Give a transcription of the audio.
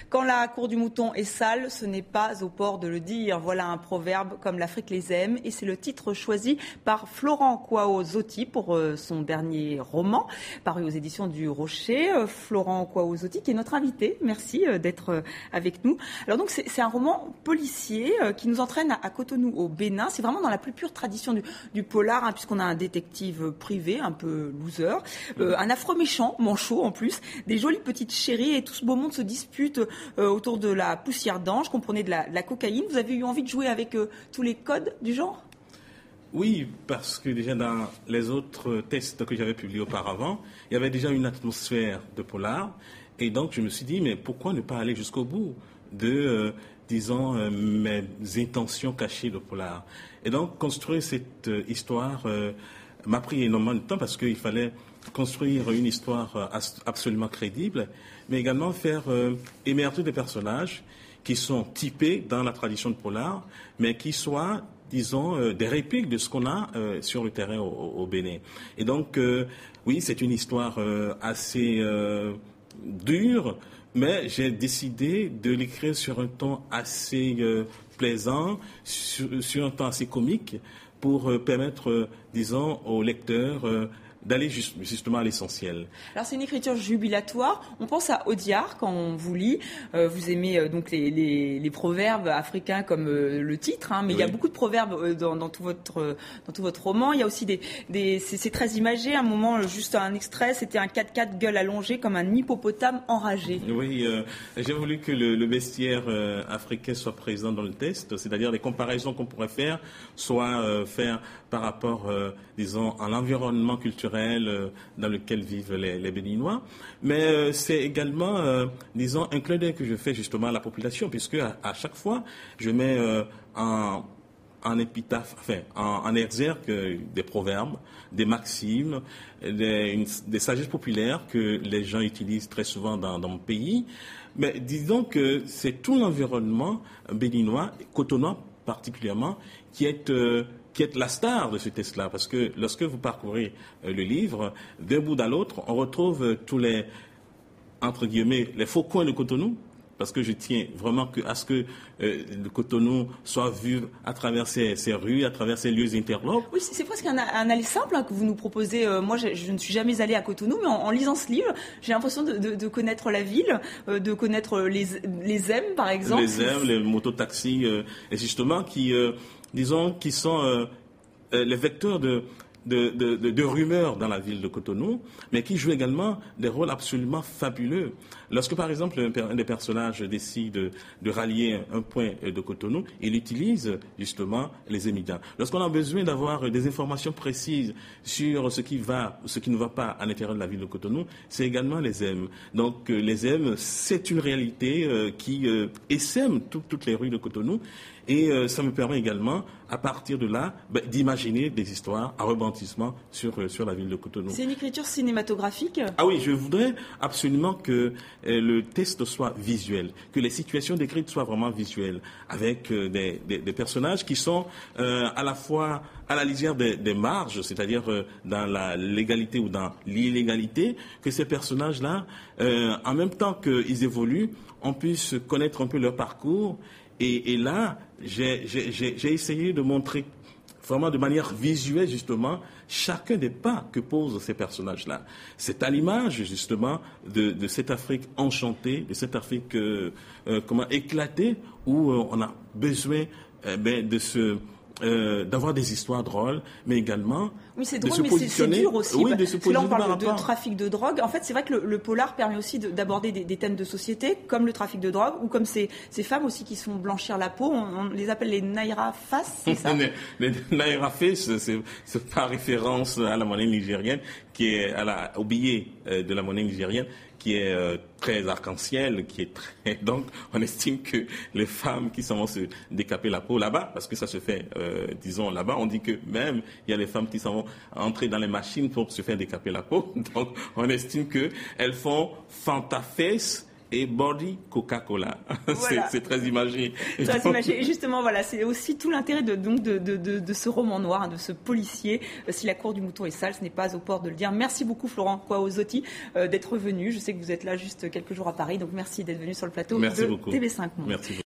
Quand la cour du mouton est sale, ce n'est pas au port de le dire. Voilà un proverbe comme l'Afrique les aime. Et c'est le titre choisi par Florent Kwao Zoti pour son dernier roman, paru aux éditions du Rocher. Florent Kwao Zoti, qui est notre invité. Merci d'être avec nous. Alors donc, c'est un roman policier qui nous entraîne à Cotonou, au Bénin. C'est vraiment dans la plus pure tradition du polar, puisqu'on a un détective privé, un peu loser, un affreux méchant, manchot en plus, des jolies petites chéries, et tout ce beau monde se dispute autour de la poussière d'ange, comprenez de la cocaïne. Vous avez eu envie de jouer avec tous les codes du genre ? Oui, parce que déjà dans les autres tests que j'avais publiés auparavant, il y avait déjà une atmosphère de polar. Et donc je me suis dit, mais pourquoi ne pas aller jusqu'au bout de, mes intentions cachées de polar. Et donc construire cette histoire m'a pris énormément de temps parce qu'il fallait construire une histoire absolument crédible, mais également faire émerger des personnages qui sont typés dans la tradition de polar, mais qui soient, des répliques de ce qu'on a sur le terrain au Bénin. Et donc, oui, c'est une histoire assez dure, mais j'ai décidé de l'écrire sur un ton assez plaisant, sur un ton assez comique, pour permettre, aux lecteurs d'aller justement à l'essentiel. Alors c'est une écriture jubilatoire. On pense à Audiard quand on vous lit. Vous aimez donc les proverbes africains comme le titre, mais oui. Il y a beaucoup de proverbes dans tout votre roman. Il y a aussi c'est très imagé. À un moment, juste un extrait, c'était un 4x4 gueule allongée comme un hippopotame enragé. Oui, j'ai voulu que le bestiaire africain soit présent dans le texte, c'est-à-dire les comparaisons qu'on pourrait faire soient faites par rapport, à l'environnement culturel dans lequel vivent les Béninois. Mais c'est également, un clin d'œil que je fais justement à la population, puisque à chaque fois, je mets en épitaphe, en exergue des proverbes, des maximes, des sagesses populaires que les gens utilisent très souvent dans mon pays. Mais disons que c'est tout l'environnement béninois, cotonois particulièrement, qui est la star de ce texte-là, parce que lorsque vous parcourez le livre, d'un bout à l'autre, on retrouve tous les, entre guillemets, les faux coins de Cotonou, parce que je tiens vraiment à ce que le Cotonou soit vu à travers ses rues, à travers ses lieux interlopes. Oui, c'est presque un aller simple que vous nous proposez. Moi, je ne suis jamais allée à Cotonou, mais en lisant ce livre, j'ai l'impression de connaître la ville, de connaître les M, par exemple. Les M, les mototaxis, et justement, qui sont les vecteurs de rumeurs dans la ville de Cotonou, mais qui jouent également des rôles absolument fabuleux. Lorsque, par exemple, un des personnages décide de rallier un point de Cotonou, il utilise justement les émigrants. Lorsqu'on a besoin d'avoir des informations précises sur ce qui ne va pas à l'intérieur de la ville de Cotonou, c'est également les M. Donc, les M, c'est une réalité qui essaime toutes les rues de Cotonou. Et ça me permet également, à partir de là, d'imaginer des histoires à rebondissement sur la ville de Cotonou. C'est une écriture cinématographique ? Ah oui, je voudrais absolument que le texte soit visuel, que les situations décrites soient vraiment visuelles, avec des personnages qui sont à la fois à la lisière des marges, c'est-à-dire dans la légalité ou dans l'illégalité, que ces personnages-là, en même temps qu'ils évoluent, on puisse connaître un peu leur parcours. Et là, j'ai essayé de montrer vraiment de manière visuelle, justement, chacun des pas que posent ces personnages-là. C'est à l'image, justement, de cette Afrique enchantée, de cette Afrique éclatée, où on a besoin d'avoir des histoires drôles, mais également oui, c'est drôle, mais c'est dur aussi. Oui, de se positionner. Là, on parle de trafic de drogue. En fait, c'est vrai que le polar permet aussi d'aborder des thèmes de société, comme le trafic de drogue, ou comme ces femmes aussi qui se font blanchir la peau. On les appelle les Naira Face, c'est ça? Les Naira Face, c'est par référence à la monnaie nigérienne, qui est au billet de la monnaie nigérienne, qui est très arc-en-ciel, donc on estime que les femmes qui s'en vont se décaper la peau là-bas, parce que ça se fait, là-bas, on dit que même il y a les femmes qui s'en vont entrer dans les machines pour se faire décaper la peau, donc on estime qu'elles font fantaface et Body Coca-Cola. Voilà. C'est très imagé. Très imagé. Et justement, voilà, c'est aussi tout l'intérêt de ce roman noir, de ce policier. Si la cour du mouton est sale, ce n'est pas au port de le dire. Merci beaucoup Florent Kwaozotti d'être venu. Je sais que vous êtes là juste quelques jours à Paris, donc merci d'être venu sur le plateau de beaucoup. TV5 Monde. Merci beaucoup.